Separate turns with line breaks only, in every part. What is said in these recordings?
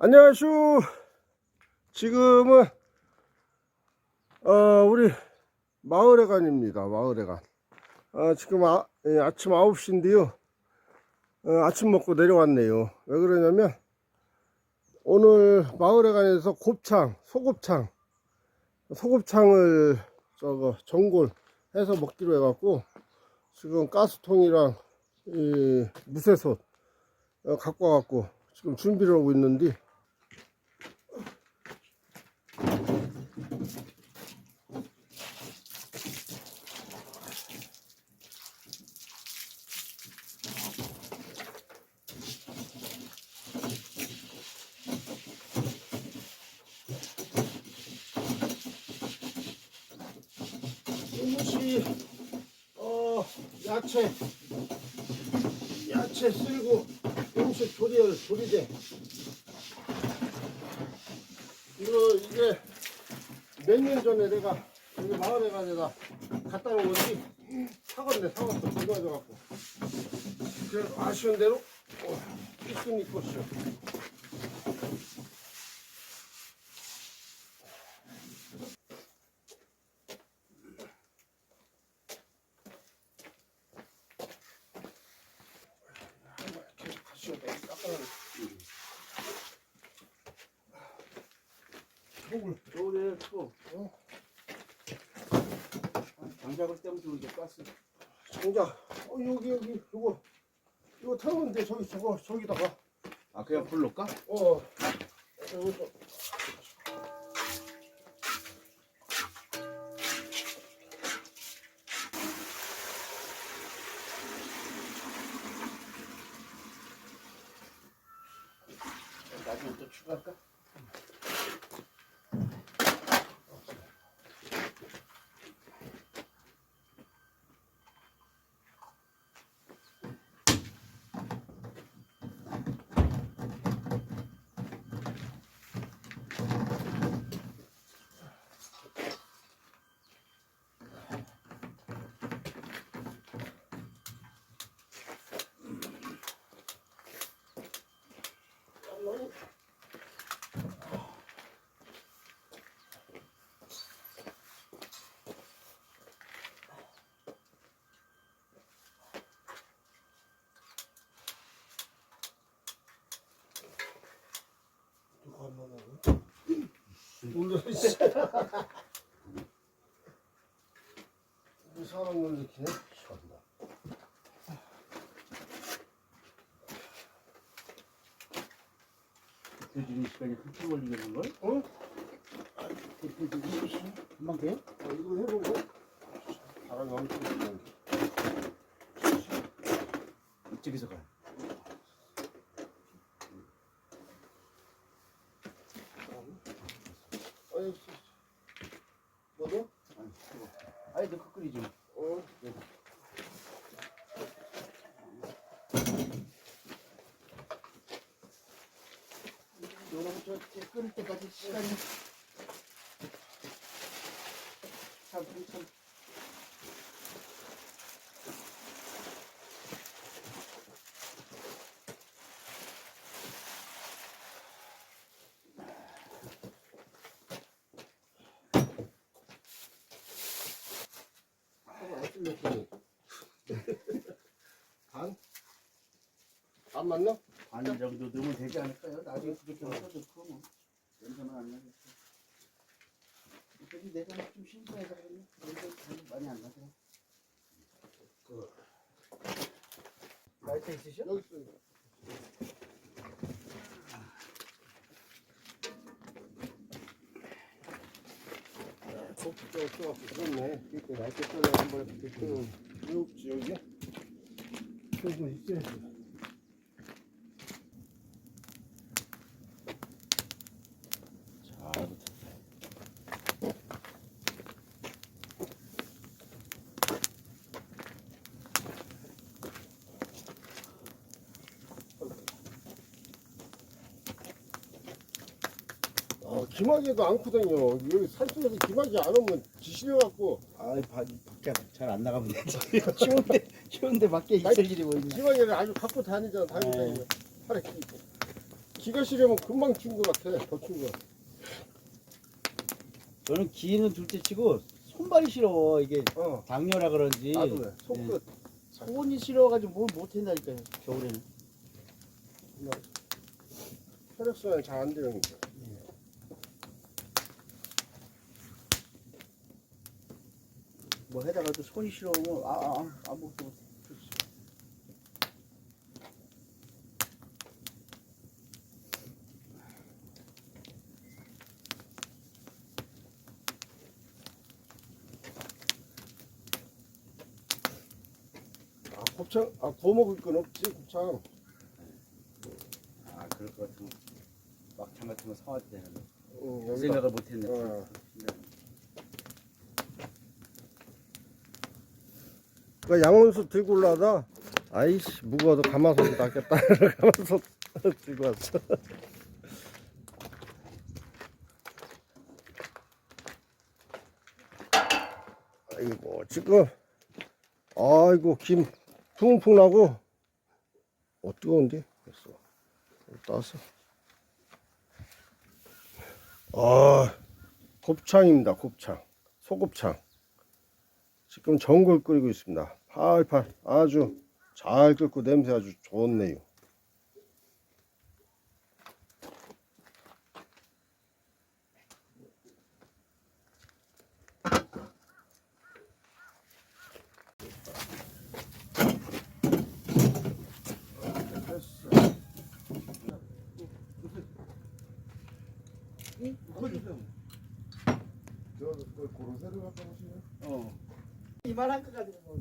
안녕하슈. 지금은 우리 마을회관입니다. 마을회관. 지금 아침 9시인데요. 아침 먹고 내려왔네요. 왜 그러냐면 오늘 마을회관에서 소곱창을 전골 해서 먹기로 해갖고 지금 가스통이랑 무쇠솥 갖고 와갖고 지금 준비를 하고 있는데, 이것이 야채 쓸고 음식 조리대. 이게 몇 년 전에 내가 여기 마을회관에다 갖다 놓은 건지 사갔어. 비가져갖고. 그래서 아쉬운 대로 있긴 있겠어.
겨울에 또 장작을 때문에 이게 가스.
장작. 여기 이거 태우면 돼. 저기다가.
그냥 불 넣을까?
여기서.
나중에 또 추가할까?
놀래. 우리 사람 놀래키네.
대준이 시간이 그렇게 걸리겠는걸?
응?
금방 돼?
이거 해보고 바람이 엄청 부는데.
이쪽에서 가.
뭐도?
아니 너 끓이지. 여러분 저 끓을 때까지 시간이 참.
반 맞나?
반 정도 넣으면 되지 않을까요? 나중에 부족해 넣어서 넣고 뭐 냄새만 안 나겠어. 그래도 내가 좀 신선해서 그러네. 냄새 많이 안 나더라. 라이터 있으셔?
여기 있어요. 소프트가 없어갖고 그렇네. 이렇게 날개 떨려 한 번에 붙이면 왜 없지 여기? 저거 있어야지. 기마개도 않거든요. 여기 산속에서 기마개 안 오면 지실려갖고.
밖에 잘 안 나가면 되지. 추운데 밖에 있을 일이 뭐 있냐.
기마개를 아주 갖고 다니잖아. 팔에 끼고. 기가 시려면 금방 준 것 같아. 더 준 거.
저는 기는 둘째 치고 손발이 싫어. 이게
어.
당뇨라 그런지
나도 그래. 손끝.
손이 싫어가지고 뭘 못한다니까요. 겨울에는.
혈액순환이 잘 안 되는 거.
뭐 해다가 또 손이 싫어하면 아무것도 못해.
곱창, 구워 먹을 건 없지, 곱창.
그럴 것 같으면 막창 같은 거 사와도 되는데
응,
그 생각을 못했네.
그 양원수 들고 올라다. 아이씨, 무거워도 가마솥이 낫겠다. 가마솥 들고 왔어. 아이고, 지금, 아이고, 김 붕붕 나고, 뜨거운데? 됐어. 따서. 곱창입니다, 곱창. 소곱창. 지금 전골 끓이고 있습니다. 팔팔 아주 잘 끓고 냄새 아주 좋네요.
이만한 거 가지고 뭐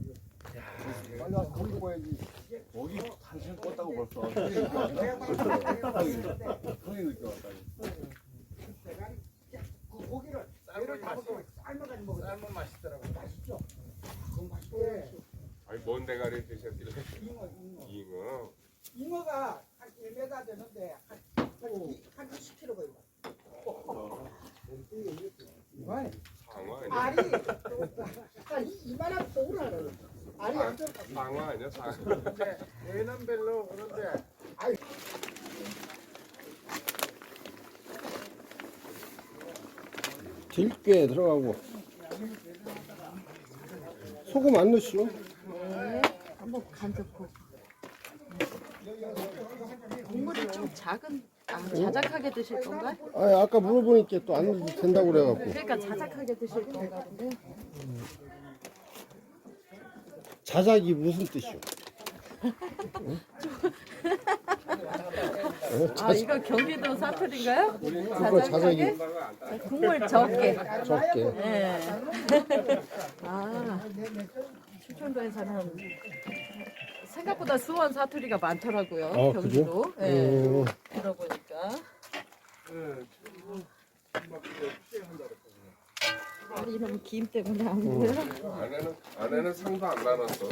빨리 와서 고기 구워야지.
고기 한참 껐다고 벌써. 형이 늦게 왔다.
그 고기를 삶아가지고 먹어요. 삶으면 맛있더라고. 맛있죠? 그건 맛있고.
아니 뭔 대가리 드셨길래?
잉어.
잉어.
잉어가 한 1m 되는데 한 20kg 거예요.
상어 아니야?
알이 한 이만한 도구라는 알이 안 들어가.
상어 아니야? 상어.
얘는 별로 그런데
들깨 들어가고 소금 안 넣으시오?
네, 한번 간 좋고. 국물이 좀 자작하게 드실 건가?
아니, 아까 물어보니까 또 안 넣어도 된다고 그래갖고.
그러니까 자작하게 드실 건가 본데.
자작이 무슨 뜻이오?
아, 이거 경기도 사투리인가요?
그거 자작이
국물 적게.
적게.
네. 아, 충청도에서는 생각보다 수원 사투리가 많더라고요. 경기도.
그죠?
네. 들어보니까. 아, 이놈 김 때문에 안 보여.
아내는 상도 안 나눴어.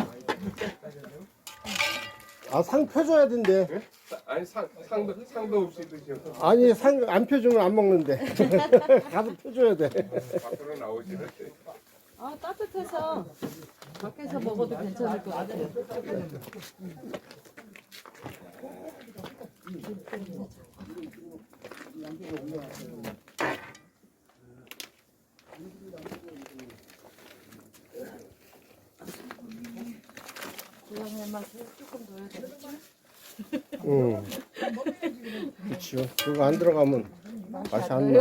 상 펴줘야 된대.
아니 상도 없이 드셔서
아니, 상 안 펴주면 안 먹는데. 가서 펴줘야 돼.
밖으로 나오시는데.
아, 따뜻해서 밖에서 먹어도 괜찮을 것 같아요. 고양이 맛을 조금 넣어야 되겠지?
응. 그렇죠. 그거 안 들어가면 맛이 안 나.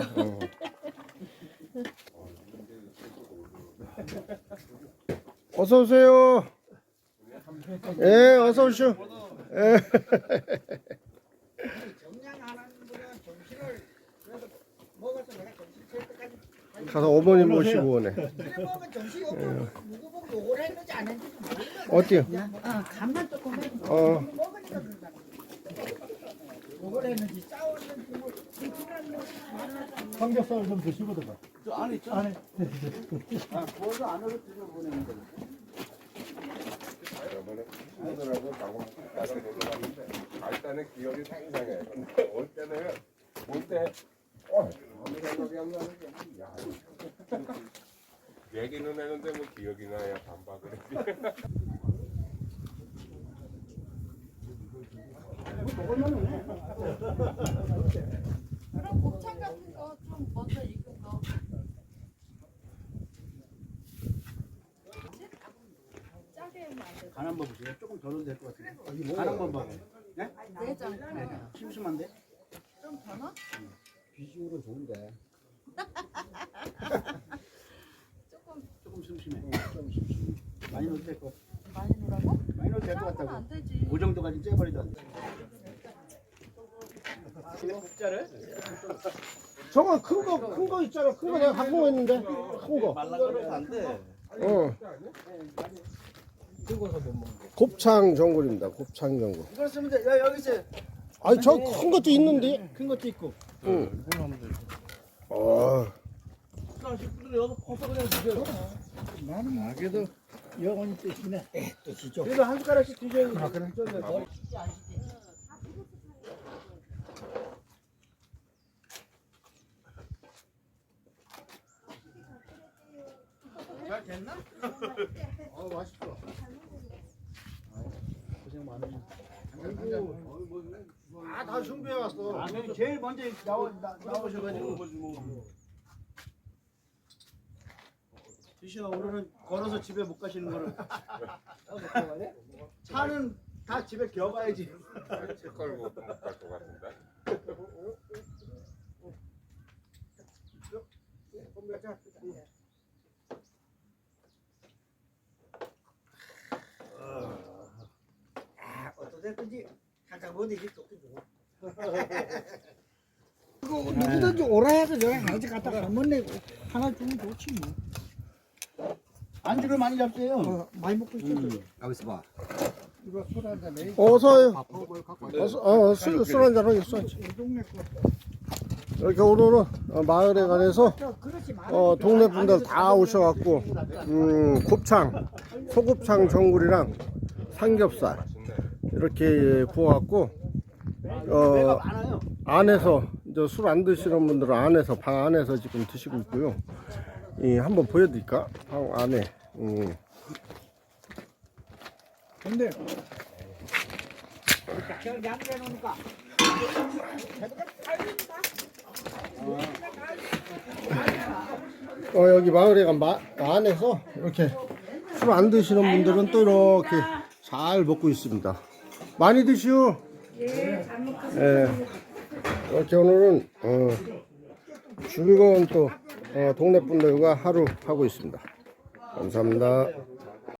어서 오세요. 예, 어서 오시오. 예.
정량 안 하는 분은 정신을 그래도 먹어서 내가 정신 찰 때까지
가서 어머니 모시고 오네.
그래 먹으면 정신이 없고 누구 보고 요걸 했는지 안 했는지 모르겠어.
어때요?
간만 조금 해.
먹으니까 그러잖아. 요걸 했는지 싸웠는지 뭐
삼겹살 좀 드시고 들어가.
저 안에 있죠? 안에. 구워서 안으로 들여보내는데.
저번에 친구들하고 가고 가서 놀러 갔는데 갈 때는 기억이 상상해. 근데 올 때는 아무 생각이 안 나는 게 야. 얘기는 했는데 뭐 기억이 나야 반박을 해.
그럼 곱창 같은 거 좀 먼저 익은 거. 짜게 하면 안 돼.
간 한번 보세요. 조금 덜어도 될 것 같은데. 간 한번 봐봐요. 네?
내장
심심한데?
좀 더 넣어?
비주얼은 좋은데.
조금 심심해. 좀 심심해. 많이 넣어도 될 것 같아.
많이 넣으라고?
많이 넣어도 될 것
짜면
같다고.
안 되지.
그 정도까지 째버리도 안 돼.
저거 큰 거 있잖아. 큰 거 내가 갖고 있는데. 큰 거.
말라가면 안 돼.
어. 곱창 전골입니다. 곱창 전골.
이걸 쓰면 돼. 야, 여기 있어.
아니 저 큰 것도 있는데.
큰 것도 있고.
응.
나는 그래도 영원히 뜻이네. 뜻이죠.
그래도 한 숟가락씩 드셔야 돼.
아, 그래?
잘 됐나?
맛있어.
고생 많으셨어.
다 준비해 왔어.
아, 그럼 제일 먼저 나오셔가지고. 드시나 오늘은 걸어서 집에 못 가시는 거를. 차는 다 집에 겨가야지.
책 걸고 못 갈 것 같은데.
어떻게든지 잠깐 못 이길 수 없어.
누구든지 오라 해서 여기 하나씩 갖다가 한 번 내고 하나 주면 좋지 뭐.
안주를 많이 잡세요.
많이 먹고 있어.
여기서 봐.
이거 술 한잔 내.
어서요. 술 한잔 하겠어.
이 동네 거.
이렇게 오늘은 마을에 관해서
그렇지 마.
동네 분들 다 오셔갖고 곱창, 소곱창 전골이랑 삼겹살 이렇게 구워갖고
많아요.
안에서 이제 술 안 드시는 분들은 안에서 방 안에서 지금 드시고 있고요. 한번 보여드릴까? 방 안에.
근데 저기 양재 놓으니까
여기 마을에 안에서 이렇게 술 안 드시는 분들은 또 이렇게 잘 먹고 있습니다. 많이 드시오. 예, 잘 먹겠습니다. 예, 이렇게 오늘은 즐거운 또 동네 분들과 하루 하고 있습니다. 감사합니다.